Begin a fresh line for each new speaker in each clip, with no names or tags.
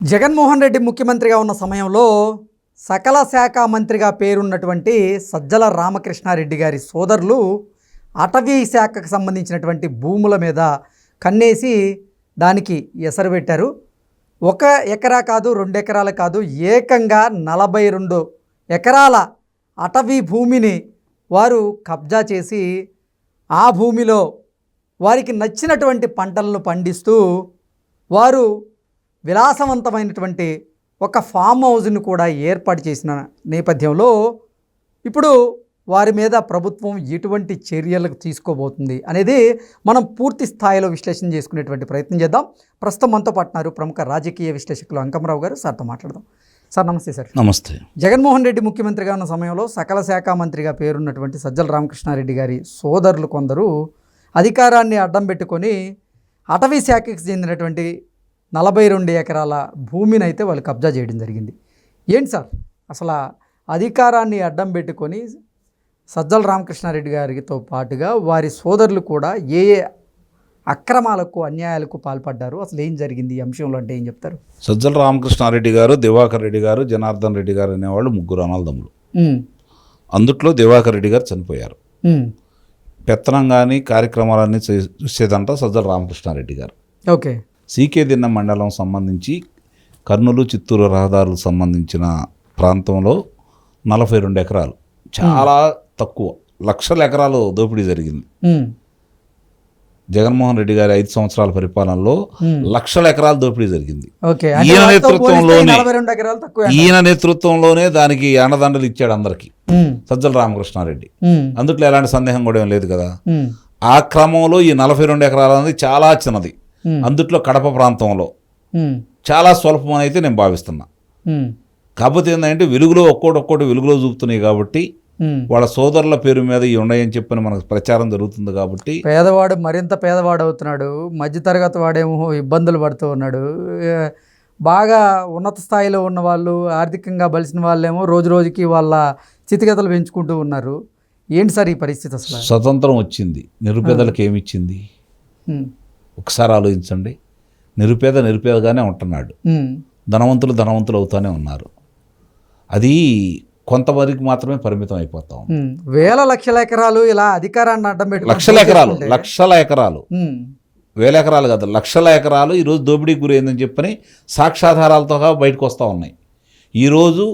జగన్మోహన్ రెడ్డి ముఖ్యమంత్రిగా ఉన్న సమయంలో సకల శాఖ మంత్రిగా పేరున్నటువంటి సజ్జల రామకృష్ణారెడ్డి గారి సోదరులు అటవీ శాఖకు సంబంధించినటువంటి భూముల మీద కన్నేసి దానికి ఎసరు పెట్టారు. 1 ఎకరా కాదు, 2 ఎకరాలు కాదు, ఏకంగా 42 ఎకరాల అటవీ భూమిని వారు కబ్జా చేసి ఆ భూమిలో వారికి నచ్చినటువంటి పంటలను పండిస్తూ వారు విలాసవంతమైనటువంటి ఒక ఫామ్ హౌస్ని కూడా ఏర్పాటు చేసిన నేపథ్యంలో ఇప్పుడు వారి మీద ప్రభుత్వం ఎటువంటి చర్యలకు తీసుకోబోతుంది అనేది మనం పూర్తి స్థాయిలో విశ్లేషణ చేసుకునేటువంటి ప్రయత్నం చేద్దాం. ప్రస్తుతం మనతో పాటున్నారు ప్రముఖ రాజకీయ విశ్లేషకులు అంకమరావు గారు. సార్తో మాట్లాడదాం. సార్ నమస్తే. సార్
నమస్తే.
జగన్మోహన్ రెడ్డి ముఖ్యమంత్రిగా ఉన్న సమయంలో సకల శాఖ మంత్రిగా పేరున్నటువంటి సజ్జల రామకృష్ణారెడ్డి గారి సోదరులు కొందరు అధికారాన్ని అడ్డం పెట్టుకొని అటవీ శాఖకి చెందినటువంటి 42 ఎకరాల భూమిని అయితే వాళ్ళు కబ్జా చేయడం జరిగింది. ఏంటి సార్ అసలు అధికారాన్ని అడ్డం పెట్టుకొని సజ్జల రామకృష్ణారెడ్డి గారితో పాటుగా వారి సోదరులు కూడా ఏ అక్రమాలకు అన్యాయాలకు పాల్పడ్డారు, అసలు ఏం జరిగింది ఈ అంశంలో అంటే ఏం చెప్తారు?
సజ్జల రామకృష్ణారెడ్డి గారు, దివాకర్ రెడ్డి గారు, జనార్దన్ రెడ్డి గారు అనేవాళ్ళు 3 అన్నదమ్ములు. అందుట్లో దివాకర్ రెడ్డి గారు చనిపోయారు. పెత్తనం కానీ కార్యక్రమాలన్నీ చూసేదంతా సజ్జల రామకృష్ణారెడ్డి గారు.
ఓకే.
సీకే దిన్న మండలం సంబంధించి కర్నూలు చిత్తూరు రహదారులకు సంబంధించిన ప్రాంతంలో 42 ఎకరాలు, చాలా తక్కువ, లక్షల ఎకరాలు దోపిడీ జరిగింది. జగన్మోహన్ రెడ్డి గారి 5 సంవత్సరాల పరిపాలనలో లక్షల ఎకరాల దోపిడీ జరిగింది. ఈయన నేతృత్వంలోనే దానికి అండదండలు ఇచ్చాడు అందరికి సజ్జల రామకృష్ణారెడ్డి. అందుట్లో ఎలాంటి సందేహం కూడా ఏం లేదు కదా. ఆ క్రమంలో ఈ 42 ఎకరాలు అనేది చాలా చిన్నది. అందుట్లో కడప ప్రాంతంలో చాలా స్వల్పం అని అయితే నేను భావిస్తున్నా. కాకపోతే ఏంటంటే వెలుగులో ఒక్కోటి వెలుగులో చూపుతున్నాయి కాబట్టి వాళ్ళ సోదరుల పేరు మీద ఇవి ఉన్నాయని చెప్పని మనకు ప్రచారం జరుగుతుంది కాబట్టి
పేదవాడు మరింత పేదవాడు అవుతున్నాడు, మధ్యతరగతి వాడేమో ఇబ్బందులు పడుతూ ఉన్నాడు, బాగా ఉన్నత స్థాయిలో ఉన్న వాళ్ళు ఆర్థికంగా బలిసిన వాళ్ళేమో రోజు రోజుకి వాళ్ళ స్థితిగతులు పెంచుకుంటూ ఉన్నారు. ఏంటి సార్ ఈ పరిస్థితి? అసలు
స్వతంత్రం వచ్చింది, నిరుపేదలకు ఏమిచ్చింది? ఒకసారి ఆలోచించండి. నిరుపేదగానే ఉంటున్నాడు, ధనవంతులు అవుతానే ఉన్నారు. అది కొంతవరకు మాత్రమే పరిమితం అయిపోతాం.
వేల లక్షల ఎకరాలు ఇలా అధికారాన్ని అడ్డం పెట్టి
లక్షల ఎకరాలు వేల ఎకరాలు కాదు, లక్షల ఎకరాలు ఈరోజు దోపిడీకి గురైందని చెప్పని సాక్ష్యాధారాలతో బయటకు వస్తూ ఉన్నాయి. ఈరోజు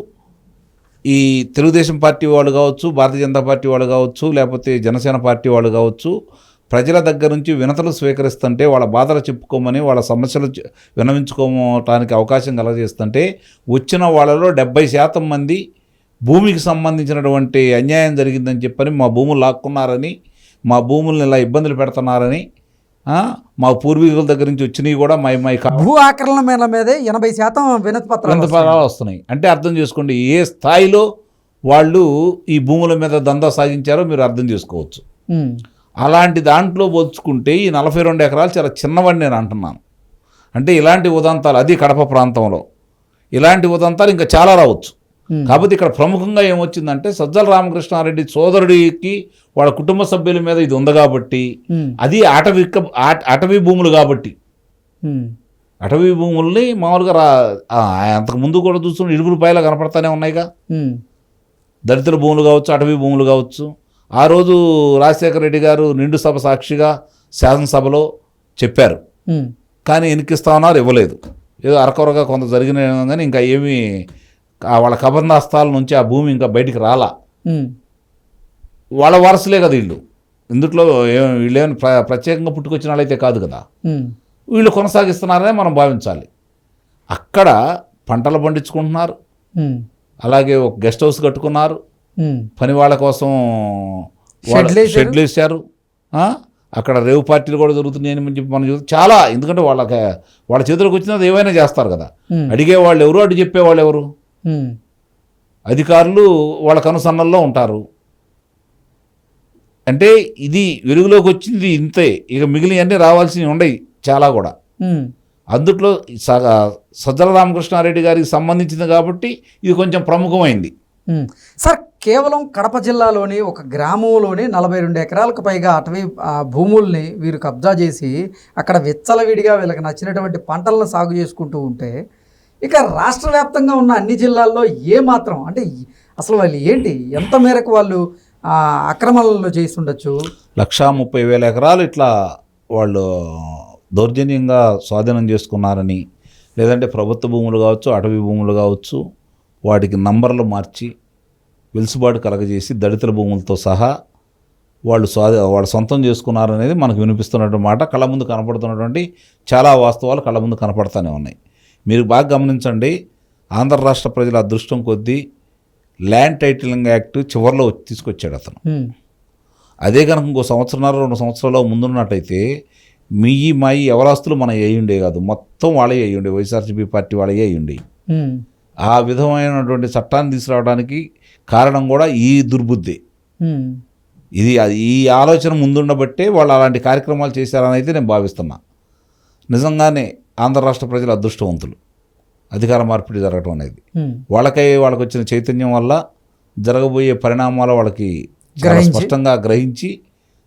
ఈ తెలుగుదేశం పార్టీ వాళ్ళు కావచ్చు, భారతీయ జనతా పార్టీ వాళ్ళు కావచ్చు, లేకపోతే జనసేన పార్టీ వాళ్ళు కావచ్చు, ప్రజల దగ్గర నుంచి వినతులు స్వీకరిస్తుంటే, వాళ్ళ బాధలు చెప్పుకోమని, వాళ్ళ సమస్యలు విన్నవించుకోవటానికి అవకాశం కలగజేస్తుంటే వచ్చిన వాళ్ళలో 70% మంది భూమికి సంబంధించినటువంటి అన్యాయం జరిగిందని చెప్పని, మా భూములు లాక్కున్నారని, మా భూములను ఇలా ఇబ్బందులు పెడుతున్నారని, మా పూర్వీకుల దగ్గర నుంచి వచ్చినవి కూడా
భూ ఆక్రమణ మీద 80% వినతి
పత్రాలు వస్తున్నాయి. అంటే అర్థం చేసుకోండి ఏ స్థాయిలో వాళ్ళు ఈ భూముల మీద దందా సాగించారో మీరు అర్థం చేసుకోవచ్చు. అలాంటి దాంట్లో పోల్చుకుంటే ఈ 42 ఎకరాలు చాలా చిన్నవని నేను అంటున్నాను. అంటే ఇలాంటి ఉదంతాలు, అది కడప ప్రాంతంలో ఇలాంటి ఉదంతాలు ఇంకా చాలా రావచ్చు. కాకపోతే ఇక్కడ ప్రముఖంగా ఏమొచ్చిందంటే సజ్జల రామకృష్ణారెడ్డి సోదరుడికి వాళ్ళ కుటుంబ సభ్యుల మీద ఇది ఉంది కాబట్టి, అది అటవీ భూములు కాబట్టి, అటవీ భూముల్ని మామూలుగా అంతకు ముందు కూడా చూస్తున్న ఇడుగురు పాయలు కనపడతానే ఉన్నాయిగా. దళితుల భూములు కావచ్చు, అటవీ భూములు కావచ్చు. ఆ రోజు రాజశేఖర రెడ్డి గారు నిండు సభ సాక్షిగా శాసనసభలో చెప్పారు, కానీ ఎన్నికిస్తామన్నారు, ఇవ్వలేదు. ఏదో అరకొరగా కొంత జరిగిన కానీ ఇంకా ఏమీ వాళ్ళ కబంధాస్తాల నుంచి ఆ భూమి ఇంకా బయటికి రాలా. వాళ్ళ వారసులే కదా వీళ్ళు. ఇందుట్లో వీళ్ళేమైనా ప్రత్యేకంగా పుట్టుకొచ్చిన వాళ్ళైతే కాదు కదా. వీళ్ళు కొనసాగిస్తున్నారనే మనం భావించాలి. అక్కడ పంటలు పండించుకుంటున్నారు, అలాగే ఒక గెస్ట్ హౌస్ కట్టుకున్నారు, పని వాళ్ళ కోసం షెడ్లు వేసారు. అక్కడ రేవు పార్టీలు కూడా జరుగుతున్నాయని మనం చూస్తాం చాలా. ఎందుకంటే వాళ్ళ చేతులకు వచ్చినది ఏమైనా చేస్తారు కదా. అడిగే వాళ్ళు ఎవరు, అటు చెప్పేవాళ్ళు ఎవరు? అధికారులు వాళ్ళ కనుసన్నల్లో ఉంటారు. అంటే ఇది వెలుగులోకి వచ్చింది ఇంతే, ఇక మిగిలినవన్నీ రావాల్సినవి ఉండయి చాలా కూడా. అందుట్లో సజ్జల రామకృష్ణారెడ్డి గారికి సంబంధించింది కాబట్టి ఇది కొంచెం ప్రముఖమైంది.
సార్ కేవలం కడప జిల్లాలోని ఒక గ్రామంలోని 42 ఎకరాలకు పైగా అటవీ భూముల్ని వీరు కబ్జా చేసి అక్కడ విచ్చలవిడిగా వీళ్ళకి నచ్చినటువంటి పంటలను సాగు చేసుకుంటూ ఉంటే ఇక రాష్ట్ర వ్యాప్తంగా ఉన్న అన్ని జిల్లాల్లో ఏ మాత్రం అంటే అసలు వాళ్ళు ఏంటి ఎంత మేరకు వాళ్ళు అక్రమాలలో చేసి ఉండొచ్చు?
130,000 ఎకరాలు ఇట్లా వాళ్ళు దౌర్జన్యంగా స్వాధీనం చేసుకున్నారని, లేదంటే ప్రభుత్వ భూములు కావచ్చు, అటవీ భూములు కావచ్చు, వాటికి నంబర్లు మార్చి వెలుసుబాటు కలగజేసి దళితుల భూములతో సహా వాళ్ళు వాళ్ళు సొంతం చేసుకున్నారనేది మనకు వినిపిస్తున్నటువంటి మాట, కళ్ళ ముందు కనపడుతున్నటువంటి చాలా వాస్తవాలు కళ్ళ ముందు కనపడుతూనే ఉన్నాయి. మీరు బాగా గమనించండి, ఆంధ్ర రాష్ట్ర ప్రజల అదృష్టం కొద్దీ ల్యాండ్ టైటిలింగ్ యాక్ట్ చివరిలో తీసుకొచ్చాడు అతను. అదే కనుక ఇంకో 2 సంవత్సరాల ముందున్నట్టయితే మాయి ఎవరాస్తులు మన అయ్యుండే కాదు, మొత్తం వాళ్ళే అయ్యుండే, వైఎస్ఆర్సీపీ పార్టీ వాళ్ళే అయ్యుండే. ఆ విధమైనటువంటి చట్టాన్ని తీసుకురావడానికి కారణం కూడా ఈ దుర్బుద్ధి. ఈ ఆలోచన ముందుండబట్టే వాళ్ళు అలాంటి కార్యక్రమాలు చేశారని అయితే నేను భావిస్తున్నా. నిజంగానే ఆంధ్ర రాష్ట్ర ప్రజలు అదృష్టవంతులు అధికార మార్పిడి జరగటం అనేది. వాళ్ళకు వచ్చిన చైతన్యం వల్ల జరగబోయే పరిణామాలు వాళ్ళకి స్పష్టంగా గ్రహించి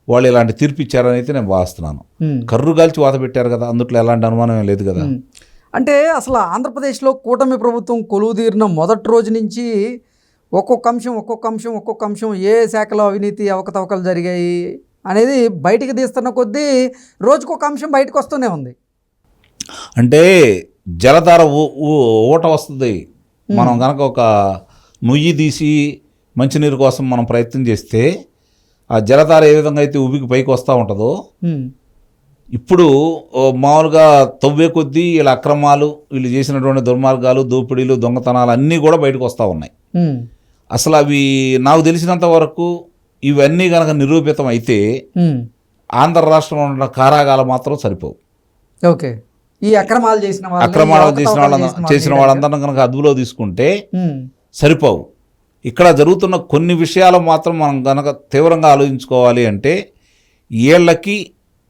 వాళ్ళు ఇలాంటి తీర్పు ఇచ్చారని అయితే నేను భావిస్తున్నాను. కర్రుగాల్చి వాత పెట్టారు కదా, అందుట్లో ఎలాంటి అనుమానం లేదు కదా.
అంటే అసలు ఆంధ్రప్రదేశ్లో కూటమి ప్రభుత్వం కొలువుదీరిన మొదటి రోజు నుంచి ఒక్కొక్క అంశం ఏ శాఖలో అవినీతి అవకతవకలు జరిగాయి అనేది బయటికి తీస్తున్న కొద్దీ రోజుకొక అంశం బయటకు వస్తూనే ఉంది.
అంటే జలధార ఊట వస్తుంది. మనం కనుక ఒక నుయ్యి తీసి మంచినీరు కోసం మనం ప్రయత్నం చేస్తే ఆ జలధార ఏ విధంగా అయితే ఉబికి పైకి వస్తూ ఉంటుందో, ఇప్పుడు మామూలుగా తవ్వే కొద్దీ వీళ్ళ అక్రమాలు, వీళ్ళు చేసినటువంటి దుర్మార్గాలు, దోపిడీలు, దొంగతనాలు అన్నీ కూడా బయటకు వస్తూ ఉన్నాయి. అసలు అవి నాకు తెలిసినంత వరకు ఇవన్నీ కనుక నిరూపితం అయితే ఆంధ్ర రాష్ట్రంలో ఉన్న కారాగాలు మాత్రం సరిపోవు.
ఓకే, ఈ అక్రమాలు
చేసిన వాళ్ళందరినీ కనుక అదుపులో తీసుకుంటే సరిపోవు. ఇక్కడ జరుగుతున్న కొన్ని విషయాలు మాత్రం మనం కనుక తీవ్రంగా ఆలోచించుకోవాలి. అంటే వీళ్ళకి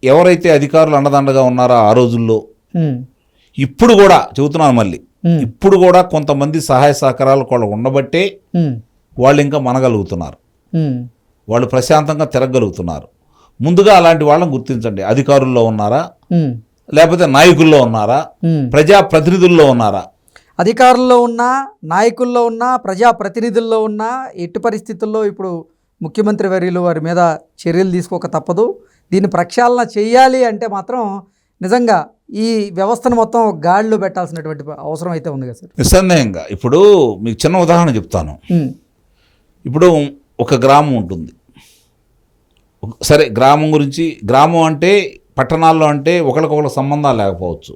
ఎవరైతే అధికారులు అండదండగా ఉన్నారో ఆ రోజుల్లో, ఇప్పుడు కూడా చెబుతున్నాను మళ్ళీ, ఇప్పుడు కూడా కొంతమంది సహాయ సహకారాలు వాళ్ళు ఉండబట్టే వాళ్ళు ఇంకా మనగలుగుతున్నారు, వాళ్ళు ప్రశాంతంగా తిరగలుగుతున్నారు. ముందుగా అలాంటి వాళ్ళని గుర్తించండి. అధికారుల్లో ఉన్నారా, లేకపోతే నాయకుల్లో ఉన్నారా, ప్రజాప్రతినిధుల్లో ఉన్నారా?
అధికారుల్లో ఉన్నా, నాయకుల్లో ఉన్నా, ప్రజాప్రతినిధుల్లో ఉన్నా ఎట్టి పరిస్థితుల్లో ఇప్పుడు ముఖ్యమంత్రి వర్యులు వారి మీద చర్యలు తీసుకోక తప్పదు. దీన్ని ప్రక్షాళన చేయాలి అంటే మాత్రం నిజంగా ఈ వ్యవస్థను మొత్తం గాడిలో పెట్టాల్సినటువంటి అవసరం అయితే ఉంది కదా సార్.
నిస్సందేహంగా. ఇప్పుడు మీకు చిన్న ఉదాహరణ చెప్తాను. ఇప్పుడు ఒక గ్రామం ఉంటుంది. సరే, గ్రామం గురించి, గ్రామం అంటే పట్టణాల్లో అంటే ఒకరికొకరు సంబంధాలు లేకపోవచ్చు.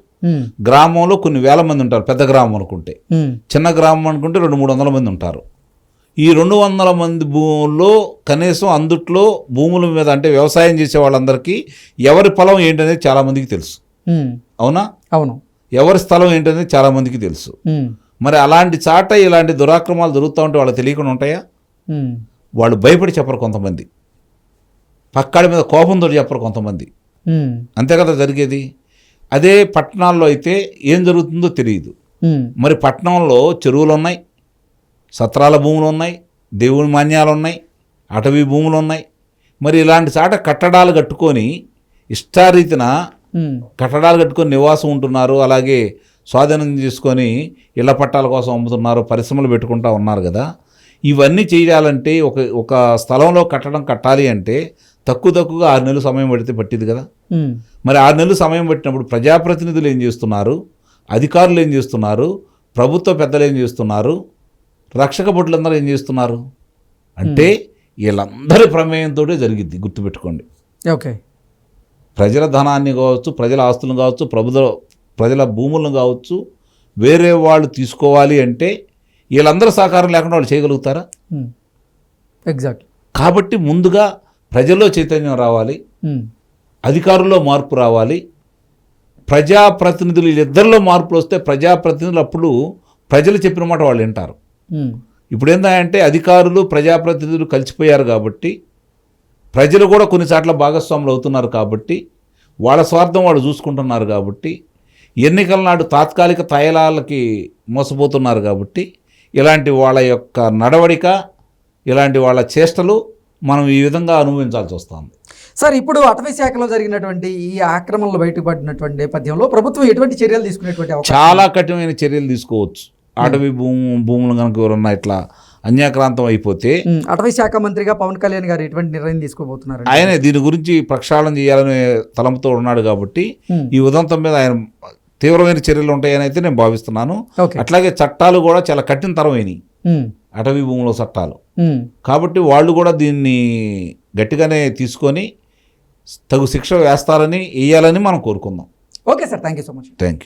గ్రామంలో కొన్ని వేల మంది ఉంటారు, పెద్ద గ్రామం అనుకుంటే. చిన్న గ్రామం అనుకుంటే 200-300 మంది ఉంటారు. ఈ 200 మంది భూముల్లో కనీసం అందుట్లో భూముల మీద అంటే వ్యవసాయం చేసే వాళ్ళందరికీ ఎవరి పొలం ఏంటనేది చాలామందికి తెలుసు. అవునా?
అవును.
ఎవరి స్థలం ఏంటనేది చాలామందికి తెలుసు. మరి అలాంటి చాట ఇలాంటి దురాక్రమాలు జరుగుతూ ఉంటే వాళ్ళకి తెలియకుండా ఉంటాయా? వాళ్ళు భయపడి చెప్పరు కొంతమంది, పక్కాడి మీద కోపంతో చెప్పరు కొంతమంది. అంతే కదా జరిగేది. అదే పట్టణాల్లో అయితే ఏం జరుగుతుందో తెలియదు. మరి పట్టణంలో చెరువులు ఉన్నాయి, సత్రాల భూములు ఉన్నాయి, దేవుని మాన్యాలు ఉన్నాయి, అటవీ భూములు ఉన్నాయి. మరి ఇలాంటి చాట కట్టడాలు కట్టుకొని ఇష్టారీతిన కట్టడాలు కట్టుకొని నివాసం ఉంటున్నారు, అలాగే స్వాధీనం చేసుకొని ఇళ్ల పట్టాల కోసం అమ్ముతున్నారు, పరిశ్రమలు పెట్టుకుంటా ఉన్నారు కదా. ఇవన్నీ చేయాలంటే ఒక స్థలంలో కట్టడం కట్టాలి అంటే తక్కువగా 6 నెలలు సమయం పట్టింది కదా. మరి 6 నెలలు సమయం పట్టినప్పుడు ప్రజాప్రతినిధులు ఏం చేస్తున్నారు, అధికారులు ఏం చేస్తున్నారు, ప్రభుత్వ పెద్దలు ఏం చేస్తున్నారు, రక్షక భటులందరూ ఏం చేస్తున్నారు అంటే వీళ్ళందరి ప్రమేయంతో జరిగిద్ది. గుర్తుపెట్టుకోండి.
ఓకే,
ప్రజల ధనాన్ని కావచ్చు, ప్రజల ఆస్తులను కావచ్చు, ప్రజల భూములను కావచ్చు వేరే వాళ్ళు తీసుకోవాలి అంటే వీళ్ళందరూ సహకారం లేకుండా వాళ్ళు చేయగలుగుతారా?
ఎగ్జాక్ట్.
కాబట్టి ముందుగా ప్రజల్లో చైతన్యం రావాలి, అధికారుల్లో మార్పు రావాలి, ప్రజాప్రతినిధులు వీళ్ళిద్దరిలో మార్పులు వస్తే ప్రజాప్రతినిధులు అప్పుడు ప్రజలు చెప్పిన మాట వాళ్ళు వింటారు. ఇప్పుడు ఏంటంటే అధికారులు ప్రజాప్రతినిధులు కలిసిపోయారు కాబట్టి ప్రజలు కూడా కొన్ని చోట్ల భాగస్వాములు అవుతున్నారు కాబట్టి వాళ్ళ స్వార్థం వాళ్ళు చూసుకుంటున్నారు కాబట్టి ఎన్నికల నాడు తాత్కాలిక తాయిలాలకి మోసపోతున్నారు కాబట్టి ఇలాంటి వాళ్ళ యొక్క నడవడిక, ఇలాంటి వాళ్ళ చేష్టలు మనం ఈ విధంగా అనుభవించాల్సి వస్తుంది.
సార్ ఇప్పుడు అటవీ శాఖలో జరిగినటువంటి ఈ ఆక్రమణలు బయటపడినటువంటి నేపథ్యంలో ప్రభుత్వం ఎటువంటి చర్యలు తీసుకునేటువంటి అవకాశం?
చాలా కఠినమైన చర్యలు తీసుకోవచ్చు. అటవీ భూములు కనుక ఎవరన్నా ఇట్లా అన్యాక్రాంతం అయిపోతే
అటవీ శాఖ మంత్రిగా పవన్ కళ్యాణ్ గారు ఎటువంటి నిర్ణయం తీసుకోబోతున్నారు?
ఆయనే దీని గురించి ప్రక్షాళన చేయాలనే తలంపుతో ఉన్నాడు కాబట్టి ఈ ఉదంతం మీద ఆయన తీవ్రమైన చర్యలు ఉంటాయని అయితే నేను భావిస్తున్నాను.
ఓకే.
అట్లాగే చట్టాలు కూడా చాలా కఠినతరమైనవి, అటవీ భూముల చట్టాలు. కాబట్టి వాళ్ళు కూడా దీన్ని గట్టిగానే తీసుకొని తగు శిక్ష వేస్తారని వేయాలని మనం కోరుకుందాం.
Okay sir, thank you so much.
Thank you.